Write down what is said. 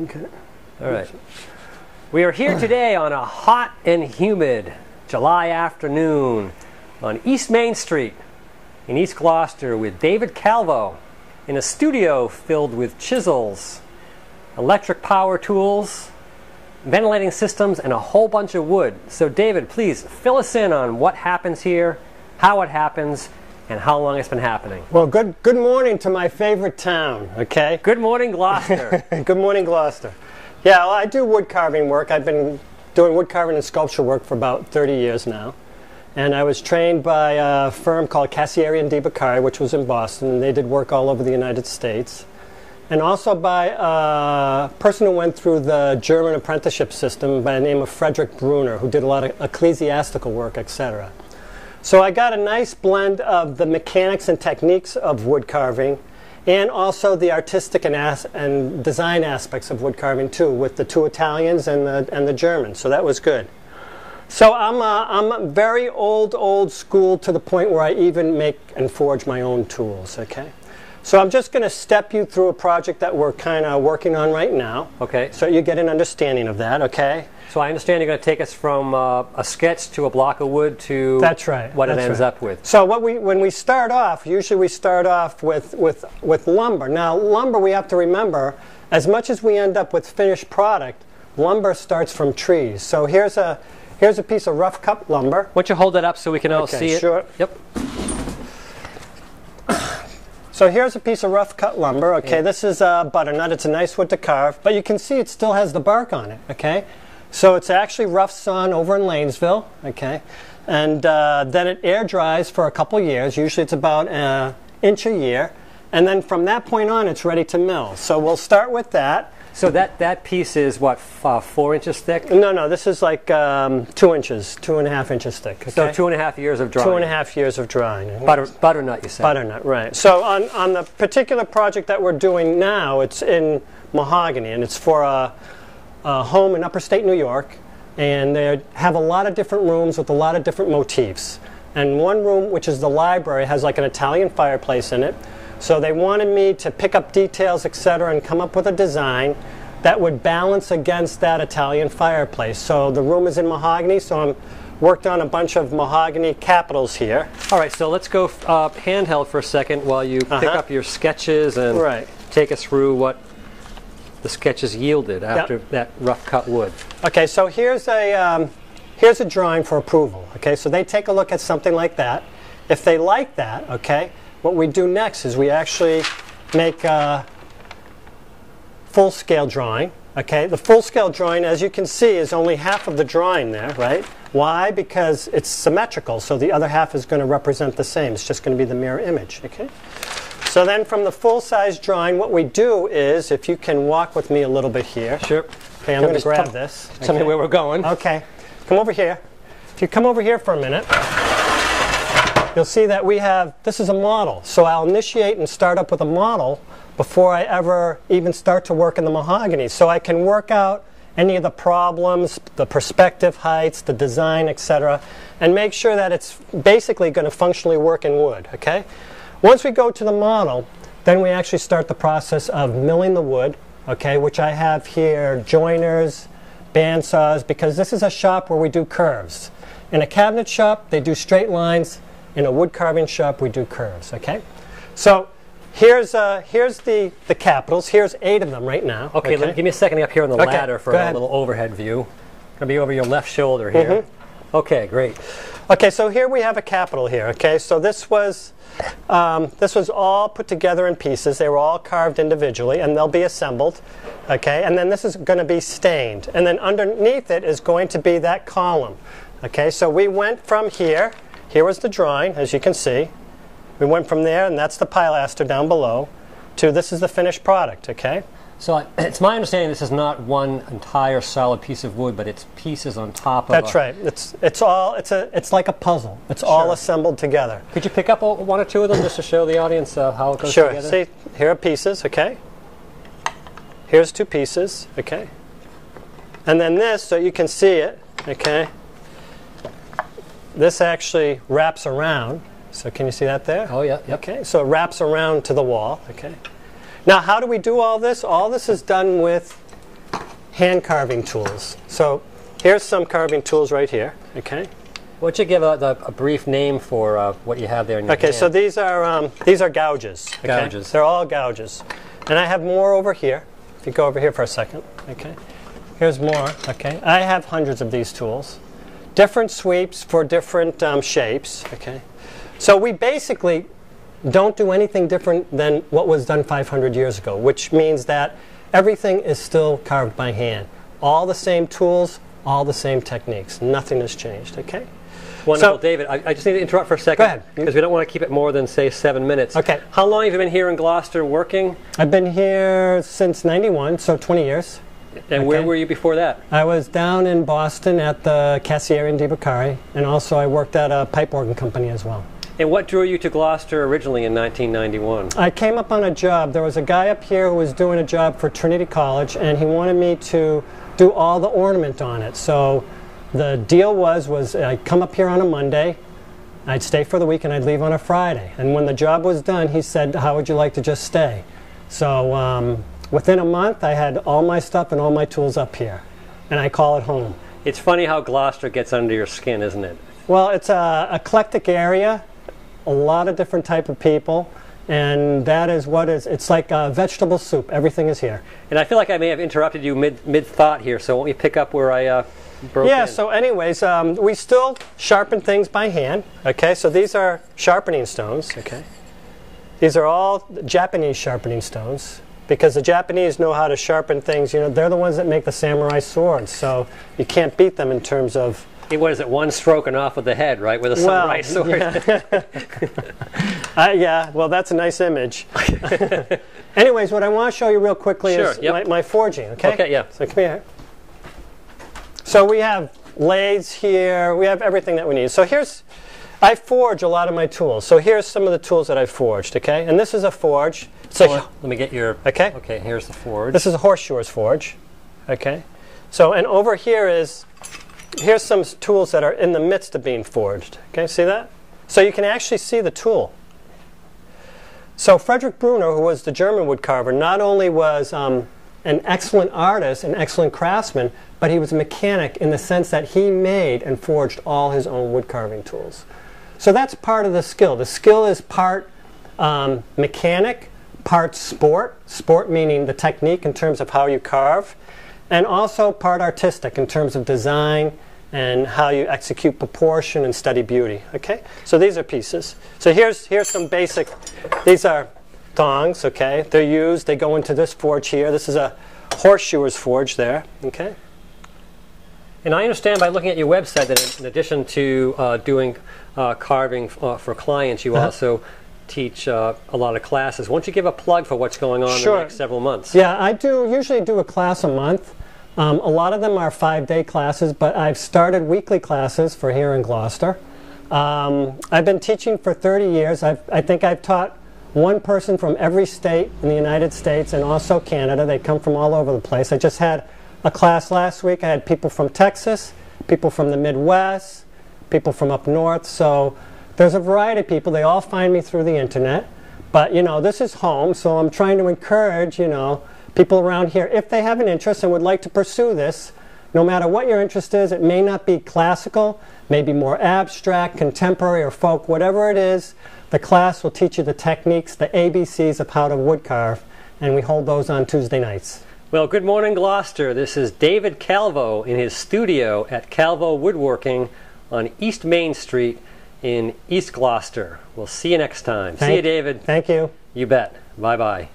Okay. All right. We are here today on a hot and humid July afternoon on East Main Street in East Gloucester with David Calvo in a studio filled with chisels, electric power tools, ventilating systems, and a whole bunch of wood. So David, please fill us in on what happens here, how it happens, and how long it's been happening. Well, good morning to my favorite town, okay? Good morning, Gloucester. Good morning, Gloucester. Yeah, well, I do wood carving work. I've been doing wood carving and sculpture work for about 30 years now. And I was trained by a firm called Cassieri & DiBaccari, which was in Boston, and they did work all over the United States. And also by a person who went through the German apprenticeship system by the name of Frederick Brunner, who did a lot of ecclesiastical work, etc. So I got a nice blend of the mechanics and techniques of wood carving, and also the artistic and design aspects of wood carving too, with the two Italians and the Germans. So that was good. So I'm very old school to the point where I even make and forge my own tools. Okay. So I'm just going to step you through a project that we're kind of working on right now. Okay. So you get an understanding of that. Okay. So I understand you're going to take us from a sketch to a block of wood to that's right. What it ends up with. So when we start off, usually we start off with lumber. Now lumber, we have to remember, as much as we end up with finished product, lumber starts from trees. So here's a piece of rough cut lumber. Why don't you hold that up so we can all see it? Sure. Yep. So here's a piece of rough cut lumber. Okay, yeah. This is butternut. It's a nice wood to carve, but you can see it still has the bark on it. Okay. So it's actually rough sawn over in Lanesville, okay, and then it air dries for a couple years. Usually it's about an inch a year, and then from that point on it's ready to mill. So we'll start with that. So that piece is what, 4 inches thick? No, this is like 2 inches, 2.5 inches thick. Okay? So 2.5 years of drying. 2.5 years of drying. Butternut, you said. Butternut, right. So on the particular project that we're doing now, it's in mahogany, and it's for a home in upstate New York, and they have a lot of different rooms with a lot of different motifs. And one room, which is the library, has like an Italian fireplace in it. So they wanted me to pick up details, etc., and come up with a design that would balance against that Italian fireplace. So the room is in mahogany, so I'm worked on a bunch of mahogany capitals here. All right, so let's go handheld for a second while you pick up your sketches and take us through what the sketches yielded after that rough cut wood. Okay, so here's a drawing for approval. Okay, so they take a look at something like that. If they like that, okay, what we do next is we actually make a full-scale drawing. Okay, the full-scale drawing, as you can see, is only half of the drawing there, right? Why? Because it's symmetrical, so the other half is going to represent the same. It's just going to be the mirror image. Okay. So then from the full-size drawing, what we do is, if you can walk with me a little bit here. Sure. Okay, I'm going to grab this. Tell me where we're going. Okay. Come over here. If you come over here for a minute, you'll see that we have, this is a model. So I'll initiate and start up with a model before I ever even start to work in the mahogany. So I can work out any of the problems, the perspective heights, the design, etc., and make sure that it's basically going to functionally work in wood. Okay. Once we go to the model, then we actually start the process of milling the wood, okay, which I have here, joiners, bandsaws, because this is a shop where we do curves. In a cabinet shop, they do straight lines. In a wood carving shop, we do curves, okay? So here's the capitals. Here's 8 of them right now. Okay, give me a second up here on the ladder for a little overhead view. Going to be over your left shoulder here. Okay, great. Okay, so here we have a capital here, okay? So this was all put together in pieces. They were all carved individually, and they'll be assembled, okay? And then this is going to be stained. And then underneath it is going to be that column, okay? So we went from here. Here was the drawing, as you can see. We went from there, and that's the pilaster down below, to this is the finished product, okay? So it's my understanding this is not one entire solid piece of wood, but it's pieces on top of. That's right. It's like a puzzle. It's all assembled together. Could you pick up 1 or 2 of them just to show the audience how it goes together? Sure. See, here are pieces. Okay. Here's 2 pieces. Okay. And then this, so you can see it. Okay. This actually wraps around. So can you see that there? Oh yeah. Yep. Okay. So it wraps around to the wall. Okay. Now, how do we do all this? All this is done with hand carving tools. So here's some carving tools right here. Okay. Why don't you give a brief name for what you have there in your hand? So these are gouges. Okay? Gouges. They're all gouges. And I have more over here. If you go over here for a second. Okay. Here's more. Okay. I have hundreds of these tools. Different sweeps for different shapes. Okay. So we basically don't do anything different than what was done 500 years ago, which means that everything is still carved by hand. All the same tools, all the same techniques. Nothing has changed. Okay. Wonderful. So, David, I just need to interrupt for a second. Go ahead. Because we don't want to keep it more than, say, 7 minutes. Okay. How long have you been here in Gloucester working? I've been here since '91, so 20 years. And where were you before that? I was down in Boston at the Cassieri and DiBaccari, and also I worked at a pipe organ company as well. And what drew you to Gloucester originally in 1991? I came up on a job. There was a guy up here who was doing a job for Trinity College, and he wanted me to do all the ornament on it. So the deal was I'd come up here on a Monday, I'd stay for the week, and I'd leave on a Friday. And when the job was done, he said, how would you like to just stay? So within a month, I had all my stuff and all my tools up here, and I call it home. It's funny how Gloucester gets under your skin, isn't it? Well, it's an eclectic area, a lot of different type of people, and that is what is, it's like vegetable soup. Everything is here. And I feel like I may have interrupted you mid-thought here, so won't you pick up where I broke in? So anyways, we still sharpen things by hand. Okay, so these are sharpening stones. Okay, these are all Japanese sharpening stones, because the Japanese know how to sharpen things. You know, they're the ones that make the samurai swords, so you can't beat them in terms of... What is it, one stroke and off with the head, right, with a samurai sword? Yeah. Yeah, well, that's a nice image. Anyways, what I want to show you real quickly is my forging, okay? Okay, yeah. So come here. So we have lathes here. We have everything that we need. So I forge a lot of my tools. So here's some of the tools that I forged, okay? And this is a forge. So let me get your... Okay. Okay, here's the forge. This is a horseshoer's forge, okay? So, and over here here's some tools that are in the midst of being forged. Okay, see that? So you can actually see the tool. So Frederick Brunner, who was the German woodcarver, not only was an excellent artist, an excellent craftsman, but he was a mechanic in the sense that he made and forged all his own woodcarving tools. So that's part of the skill. The skill is part mechanic, part sport, sport meaning the technique in terms of how you carve, and also part artistic in terms of design and how you execute proportion and study beauty. Okay, so these are pieces. So here's some basic. These are thongs. Okay, they're used. They go into this forge here. This is a horseshoer's forge there. Okay. And I understand by looking at your website that in addition to doing carving for clients, you also teach a lot of classes. Why don't you give a plug for what's going on in the next several months? Yeah, I usually do a class a month. A lot of them are 5-day classes, but I've started weekly classes for here in Gloucester. I've been teaching for 30 years. I think I've taught one person from every state in the United States and also Canada. They come from all over the place. I just had a class last week. I had people from Texas, people from the Midwest, people from up north. So there's a variety of people. They all find me through the internet. But, you know, this is home, so I'm trying to encourage, you know, people around here, if they have an interest and would like to pursue this, no matter what your interest is, it may not be classical, maybe more abstract, contemporary, or folk, whatever it is, the class will teach you the techniques, the ABCs of how to wood carve, and we hold those on Tuesday nights. Well, good morning, Gloucester. This is David Calvo in his studio at Calvo Woodworking on East Main Street in East Gloucester. We'll see you next time. See you, David. Thank you. You bet. Bye-bye.